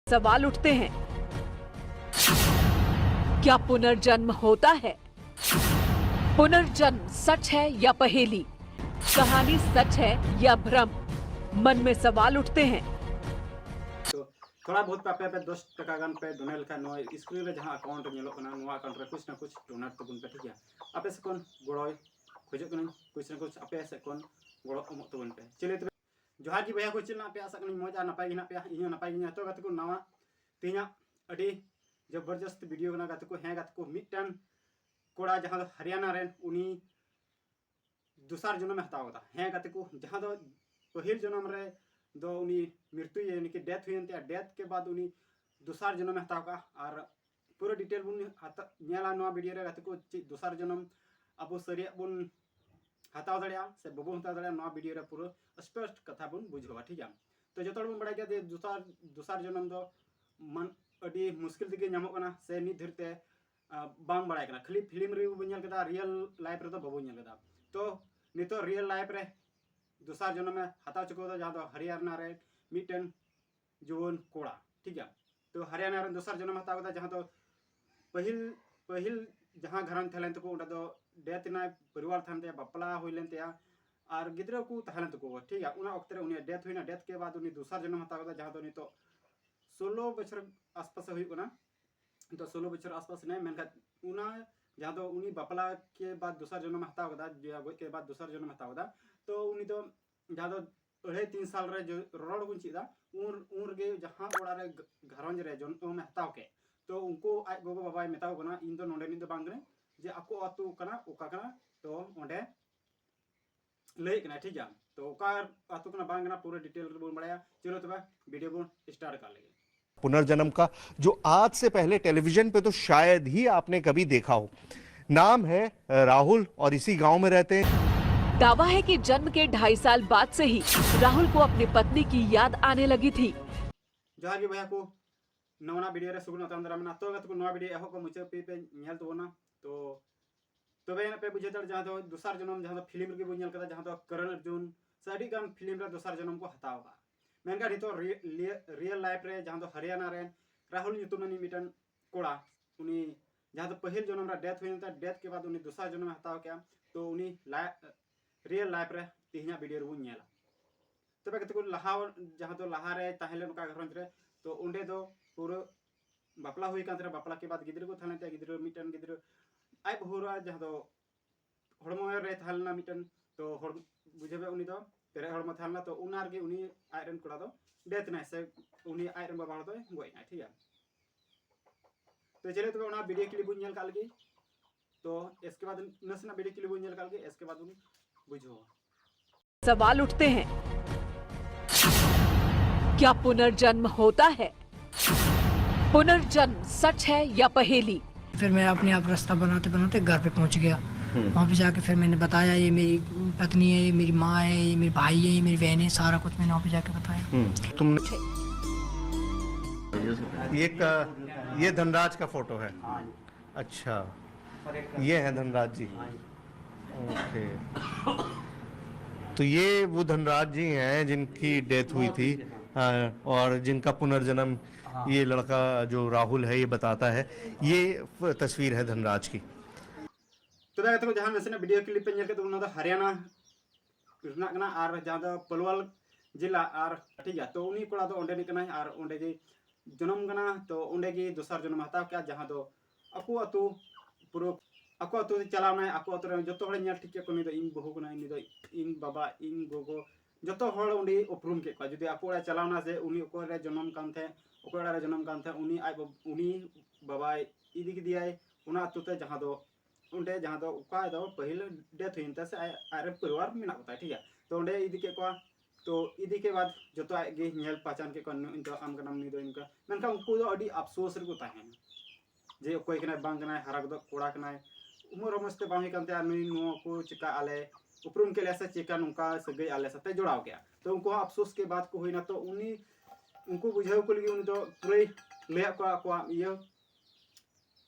सवाल उठते हैं, क्या पुनर्जन्म होता है? पुनर्जन्म सच है या पहेली? कहानी सच है या भ्रम? मन में सवाल उठते हैं। तो थोड़ा बहुत पे आपे 10 टका गान पे डोनेट लेखा नो स्क्रीन रे जहां अकाउंट नेलो कना नो अकाउंट रे कुछ ना कुछ डोनेट तबुन पे ठीक है आपे से कोन गड़ोय खोजो कना कुछ ना कुछ आपे से कोन गड़ो अमो तबुन पे चले तबे जोहार जी भैया को चिलना पे आशा कनी मजा नपाय गिना पे इयो नपाय गिना तो गत को नवा तिना अडी जबरदस्त वीडियो कना गत को है गत को मिटन कोड़ा जहां हरियाणा रेन उनी दूसर जन्म हतावता है गत को जहां दो पहिल जन्म रे दो उनी मृत्यु यानी कि डेथ हुई डेथ के बाद उनी दूसर जन्म हताव का और पूरा डिटेल बुन नेला नवा वीडियो रे गत को दूसर जन्म अब सरिया बुन हताव दड़िया से बबू हताव दड़िया नवा वीडियो रे पूरा स्पष्ट कथा बुन बुझवा ठीक है तो जतोड़ बुन बड़ा गया दूसर जन्म दो मन अडी मुश्किल दिगे नामो कना से नि धरते बांग बड़ा कना खाली फिल्म रे बुन नेल कदा रियल लाइफ रे तो बबू नेल कदा तो नितो रियल लाइफ रे दूसर जन्म में हताव चुको जहाँ तो हरियाणा रे मिटन जुवन कोड़ा ठीक है तो हरियाणा रे दूसर जन्म हताव जहाँ तो पहिल पहिल जहाँ घरन थलेन तको उडा दो डेथ ना परिवार थानते बापला होइलेन ते और गिद्रा को तहलन तको ठीक है उना वक्त रे उनी डेथ हुइना डेथ के बाद उनी दूसर जन्म हताव जहाँ तो नितो 16 बछर आसपास हुई कोना तो 16 बछर आसपास ने मेनका उना जहाँ तो उनी बापला के बाद दूसर जन्म हताव के बाद दूसर जन्म हताव तो उनी तो जहाँ तो 2.5-3 साल रे रोड बुन चिदा उन गे जहाँ ओड़ा रे घरंज रे जन्म हताव के तो उनको आज गोगो बाबाय मेताव कना इन दो नोंडे नि दो बांग रे जे आको अतु कना ओका कना तो ओंडे लई कना ठीक है तो ओका अतु कना बांग कना पूरा डिटेल रे बोल बड़ाया चलो तबे वीडियो को स्टार्ट कर लेगे। पुनर्जन्म का जो आज से पहले टेलीविजन पे तो शायद ही आपने कभी देखा हो। नाम है राहुल और इसी गांव में रहते हैं। दावा है कि जन्म के 2.5 साल बाद से ही राहुल को अपनी पत्नी की याद आने लगी थी। जोहार जी भैया को नवना वीडियो रे सुगुन अतंदरा मना तो गत को नवा वीडियो एहो को मुचे पे नेल तो ना तो तबे न पे बुझे तड़ जहां तो दूसर जन्म जहां तो फिल्म रे बुझल कदा जहां तो करण अर्जुन साडी गान फिल्म रे दूसर जन्म को हताव का मेनका रितो रियल लाइफ रे जहां तो हरियाणा रे राहुल युतुमनी मिटन कोड़ा उनी जहां तो पहिल जन्म रे डेथ हुई डेथ के बाद उनी दूसर जन्म हताव क्या तो उनी रियल लाइफ रे तिहना वीडियो रे नेला तबे कत को लहा जहां तो लहा रे ताहेले नका घरन रे तो उंडे दो पूरा बापला हुई कांतरे बापला के बाद गिद्र को थाने ते गिद्र मिटन गिद्र आय बहुरा जहां तो हड़मो रे थालना मिटन तो हड़ बुझेबे उनी दो पेरे हड़मो थालना तो उनार गे उनी आयरन कोड़ा दो डेथ ना से उनी आयरन बाबा दो गोय ना ठीक है तो चले तो उना वीडियो क्लिप बुझल काल गे तो इसके बाद नसना वीडियो क्लिप बुझल काल गे इसके बाद उनी बुझो सवाल उठते हैं, क्या पुनर्जन्म होता है? पुनर्जन्म सच है या पहेली? फिर मैं अपने आप रास्ता बनाते बनाते घर पे पहुंच गया। वहाँ पे जाके फिर मैंने बताया ये मेरी पत्नी है, ये मेरी माँ है, ये मेरी भाई है, ये मेरी बहन है, सारा कुछ मैंने वहाँ पे जाके बताया। तुमने ये धनराज का फोटो है। अच्छा ये है धनराज जी। ओके तो ये वो धनराज जी हैं जिनकी डेथ हुई थी और जिनका पुनर्जन्म ये लड़का जो राहुल है ये बताता है। ये तस्वीर है धनराज की। तो देखो तो जहां नसे वीडियो क्लिप पे नेल के तो उना तो हरियाणा रना कना और जहां तो पलवल जिला और ठीक है तो उनी कोड़ा तो ओंडे निकना और ओंडे के जन्म कना तो ओंडे के दूसर जन्म हताव क्या जहां तो अको अतु पूरा अको अतु चलावना अको अतु रे जतो हळे नेल ठीक को नि तो इन बहु कना इन तो इन बाबा इन गोगो जतो हळ ओंडे उपरुम के को जदी अको रे चलावना से उनी अको रे जन्म कान थे अको रे जन्म कान थे उनी आय उनी बाबा इदी के दियाय उना अतु ते जहां दो उंडे जहां दो उका दो पहिल डेथ हुई से आरे परिवार मेना होता ठीक है तो उंडे इदी के को तो इदी के बाद जतो आय गे नेल पहचान के कोन इन तो आम का नाम नि दो इनका मेनका उनको दो अडी अफसोस रे को ताहेन जे कोई कना बांग कना हरा दो कोड़ा कना उमर मस्ते बांगी कांते आनी नो को चिका आले उपरुम के लेसे चिका नुका सगई आले सते जोड़ाव गया तो उनको अफसोस के बाद को होइना तो उनी उनको बुझाव को लगी उन तो पूरे ले को ये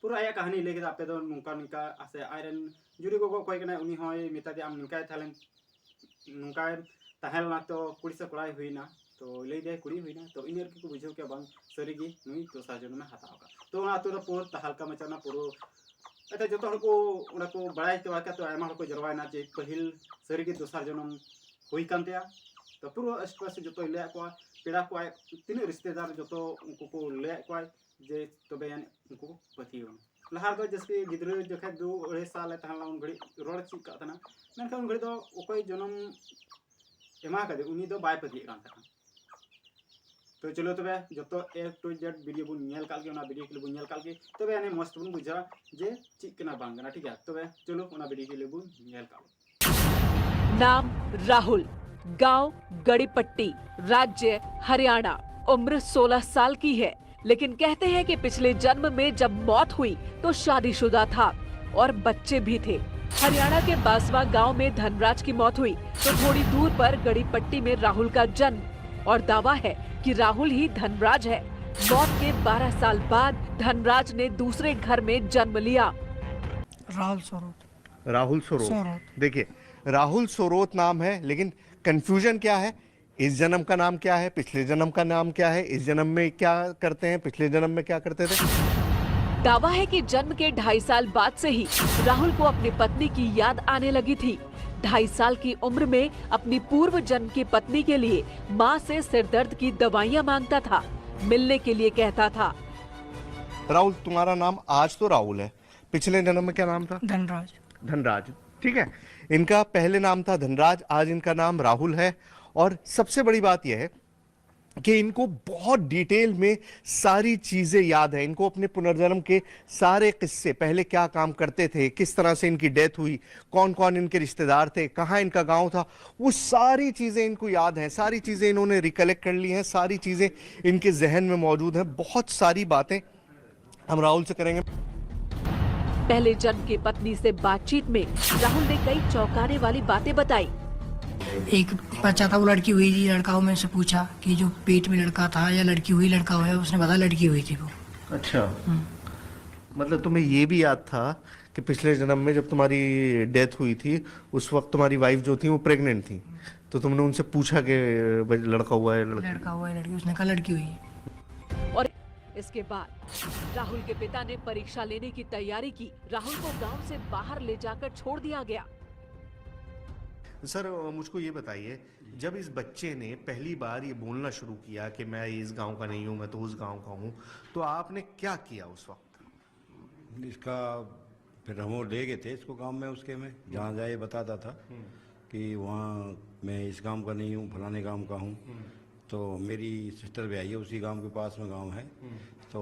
पूरा आया कहानी लेके आपे दो नुका नुका आसे आयरन जुरी गोगो कोई कना उनी होय मिता दे आम नुका थालेन नुका ताहेल ना तो कुड़ी से कोड़ाई हुईना तो लई दे कुड़ी हुई ना तो इन को बुझे के बांग सरीगी नुई दोसार जन्म में हाताव का तो ना तो पूर हल्का मचा ना पूरा अच्छा जो को बड़ा के तो आयमा को जरवाना जे पहिल सरीगी दोसार जन्म हुई कांतिया तो पूरा स्पष्ट जो ले को पेड़ा को तीन रिश्तेदार जो उनको को ले को जे तबे उनको पति लहार दो जैसे गिद्र जखे 2 साल तहला उन घड़ी रोड चिक का तना मेनका उन घड़ी दो ओकोय जन्म एमा कदे उनी दो बाय पति कान था तो चलो तबे जतो ए टू जेड वीडियो बुन नेल काल के ओना वीडियो के बुन नेल काल के तबे अने मस्त बुन बुझा जे चिक कना बांगना ठीक है तबे चलो ओना वीडियो के बुन नेल काल। नाम राहुल, गांव गड़ीपट्टी, राज्य हरियाणा, उम्र 16 साल की है, लेकिन कहते हैं कि पिछले जन्म में जब मौत हुई तो शादीशुदा था और बच्चे भी थे। हरियाणा के बासवा गांव में धनराज की मौत हुई तो थोड़ी दूर पर गड़ीपट्टी में राहुल का जन्म और दावा है कि राहुल ही धनराज है। मौत के 12 साल बाद धनराज ने दूसरे घर में जन्म लिया। राहुल सोरोत। राहुल सोरोत। देखिए राहुल सोरोत नाम है, लेकिन कंफ्यूजन क्या है, इस जन्म का नाम क्या है, पिछले जन्म का नाम क्या है, इस जन्म में क्या करते हैं, पिछले जन्म में क्या करते थे। दावा है कि जन्म के 2.5 साल बाद से ही राहुल को अपनी पत्नी की याद आने लगी थी। 2.5 साल की उम्र में अपनी पूर्व जन्म की पत्नी के लिए माँ से सिरदर्द की दवाइयाँ मांगता था, मिलने के लिए कहता था। राहुल तुम्हारा नाम आज तो राहुल है, पिछले जन्म में क्या नाम था? धनराज। धनराज, ठीक है। इनका पहले नाम था धनराज, आज इनका नाम राहुल है। और सबसे बड़ी बात यह है कि इनको बहुत डिटेल में सारी चीजें याद है। इनको अपने पुनर्जन्म के सारे किस्से, पहले क्या काम करते थे, किस तरह से इनकी डेथ हुई, कौन कौन इनके रिश्तेदार थे, कहाँ इनका गांव था, वो सारी चीजें इनको याद हैं। सारी चीजें इन्होंने रिकलेक्ट कर ली हैं, सारी चीजें इनके जहन में मौजूद हैं। बहुत सारी बातें हम राहुल से करेंगे। पहले जन्म की पत्नी से बातचीत में राहुल ने कई चौंकाने वाली बातें बताई। एक बच्चा था, वो लड़की हुई थी। लड़का हो, मैं उससे पूछा कि जो पेट में लड़का था या लड़की हुई, लड़का हुआ, उसने बताया लड़की हुई थी वो। अच्छा, मतलब तुम्हें ये भी याद था कि पिछले जन्म में जब तुम्हारी डेथ हुई थी उस वक्त तुम्हारी वाइफ जो थी वो प्रेग्नेंट थी, तो तुमने उनसे पूछा कि लड़का हुआ है लड़का हुआ है लड़की, उसने कहा लड़की हुई है। और इसके बाद राहुल के पिता ने परीक्षा लेने की तैयारी की। राहुल को गांव से बाहर ले जाकर छोड़ दिया गया। सर मुझको ये बताइए, जब इस बच्चे ने पहली बार ये बोलना शुरू किया कि मैं इस गांव का नहीं हूँ, मैं तो उस गांव का हूँ, तो आपने क्या किया उस वक्त? इसका फिर हम ले गए थे इसको गांव में, उसके में जहाँ जाए बताता था कि वहाँ मैं इस गांव का नहीं हूँ, फलाने गांव का हूँ। तो मेरी सिस्टर भी आई है, उसी गांव के पास में गांव है। तो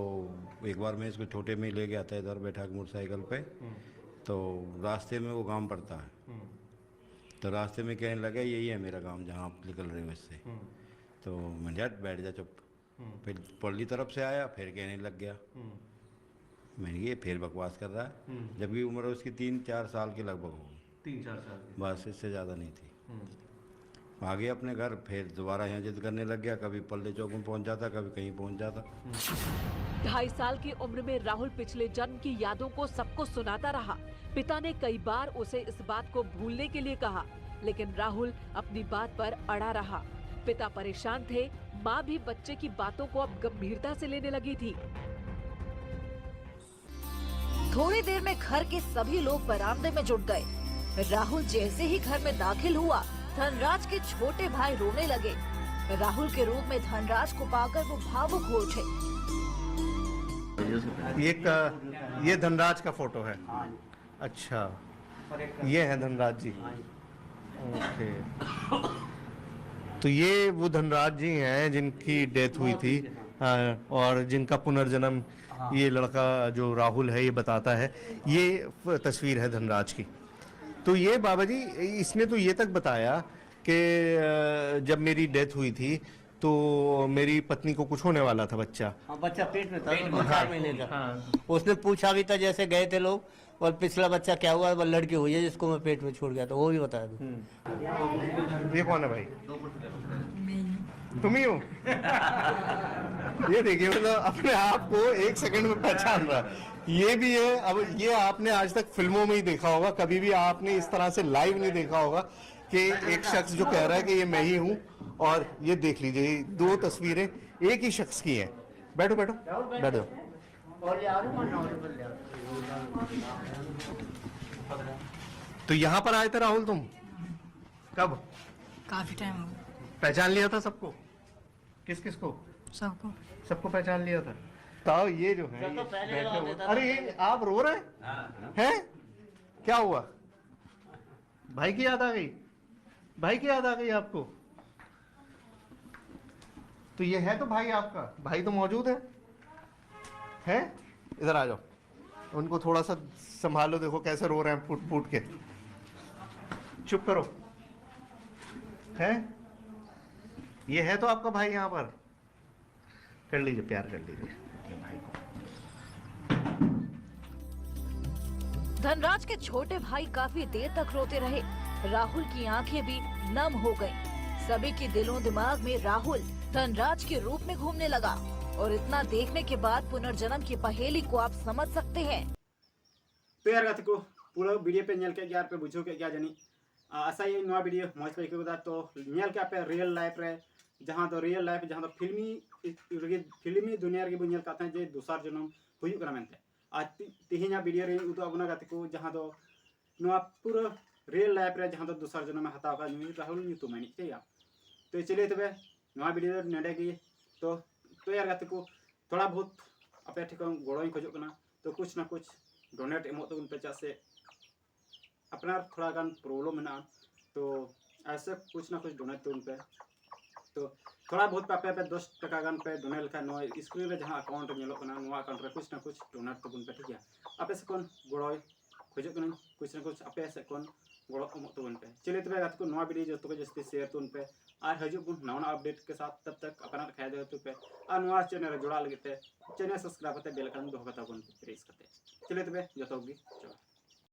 एक बार मैं इसको छोटे में ले गया था इधर बैठा के मोटरसाइकिल पे, तो रास्ते में वो गांव पड़ता है। तो रास्ते में कहने लगा यही है मेरा गांव जहाँ आप निकल रहे हो इससे। तो मैंने यार बैठ जा चुप। फिर पल्ली तरफ से आया, फिर कहने लग गया। मैंने ये फिर बकवास कर रहा है, जबकि उम्र उसकी 3-4 साल के लगभग होगी। 3-4 साल की। बस इससे ज़्यादा नहीं थी। आ गया अपने घर, फिर दोबारा यहाँ जिद करने लग गया। कभी पल्ले चौक में पहुँच जाता, कभी कहीं पहुँच जाता। 2.5 साल की उम्र में राहुल पिछले जन्म की यादों को सबको सुनाता रहा। पिता ने कई बार उसे इस बात को भूलने के लिए कहा, लेकिन राहुल अपनी बात पर अड़ा रहा। पिता परेशान थे, माँ भी बच्चे की बातों को अब गंभीरता से लेने लगी थी। थोड़ी देर में घर के सभी लोग बरामदे में जुट गए। राहुल जैसे ही घर में दाखिल हुआ, धनराज के छोटे भाई रोने लगे। राहुल के रूप में धनराज को पाकर वो भावुक हो उठे। ये धनराज का फोटो है। अच्छा, ये है धनराज जी। ओके, तो ये वो धनराज जी हैं जिनकी डेथ हुई थी और जिनका पुनर्जन्म ये लड़का जो राहुल है ये बताता है। ये तस्वीर है धनराज की। तो ये बाबा जी, इसने तो ये तक बताया कि जब मेरी डेथ हुई थी तो मेरी पत्नी को कुछ होने वाला था, बच्चा। हाँ, बच्चा पेट में था, 4 महीने का। उसने पूछा भी था, जैसे गए थे लोग, और पिछला बच्चा क्या हुआ, वो लड़की हुई है जिसको मैं पेट में छोड़ गया था, वो भी बताया था। ये कौन है भाई? तुम ही हो? ये देखिए, मतलब अपने आप को 1 सेकंड में पहचान रहा है। ये भी है। अब ये आपने आज तक फिल्मों में ही देखा होगा, कभी भी आपने इस तरह से लाइव नहीं देखा होगा कि एक शख्स जो कह रहा है कि ये मैं ही हूँ और ये देख लीजिए, ये 2 तस्वीरें एक ही शख्स की हैं। बैठो बैठो बैठो। तो यहाँ पर आए थे राहुल तुम कब? काफ़ी टाइम हो गया पहचान लिया था सबको? किस किस को? सबको। सबको पहचान लिया था। तो ये जो है ये बैठे हुए, अरे ये आप रो रहे हैं? क्या हुआ? भाई की याद आ गई? भाई की याद आ गई आपको? तो ये है तो भाई आपका, भाई तो मौजूद है? हैं? इधर आ जाओ, उनको थोड़ा सा संभालो, देखो कैसे रो रहे हैं फूट फूट के। चुप करो। हैं? ये है तो आपका भाई यहाँ पर? कर लीजिए, प्यार कर लीजिए अपने भाई को। धनराज के छोटे भाई काफी देर तक रोते रहे। राहुल की आंखें भी नम हो गईं। सभी के दिलों दिमाग में राहुल धनराज के रूप में घूमने लगा और इतना देखने के बाद पुनर्जन्म की पहेली को आप समझ सकते हैं। तो यार गाते को पूरा वीडियो पे नेल के यार पे बुझो के क्या जानी आशा ये नवा वीडियो मौज पे को तो नेल के पे रियल लाइफ रे जहां तो रियल लाइफ जहां तो फिल्मी दुनिया रे बुझल काते हैं जे दूसर जन्म हुई करा मेनते आज तिहिना वीडियो रे उदो अपना गाते को जहां तो नवा पूरा रियल लाइफ रे जहां तो दूसर जन्म में हताव का नुई राहुल ᱧᱩᱛᱩᱢ मानी या तो चलिए तबे नवा वीडियो नेडे की तो यार गाते को थोड़ा बहुत अपे ठिकान गड़ोई खोजो कना तो कुछ ना कुछ डोनेट एमो तबन पे चासे अपना थोड़ा गान प्रॉब्लम है तो ऐसे कुछ ना कुछ डोनेट तबन पे तो थोड़ा बहुत पे 10 टका गान पे डोनेट लखा नो स्क्रीन रे जहां अकाउंट नेलो कना नो अकाउंट रे कुछ ना कुछ डोनेट तबन पे ठीक है आपे से कोन गड़ोई खोजो कना कुछ ना कुछ आपे से कोन गड़ो एमो तबन पे चलिए तबे गात को नवा वीडियो जो तो जस्ती शेयर तबन पे और हजू बुन नवा अपडेट के साथ तब तक अपना ख्याल रखते पे और नवा चैनल रे जुड़ा लगे चैनल सब्सक्राइब करते बेल आइकन दो कता बन प्रेस करते चलिए तबे जो तो भी चलो।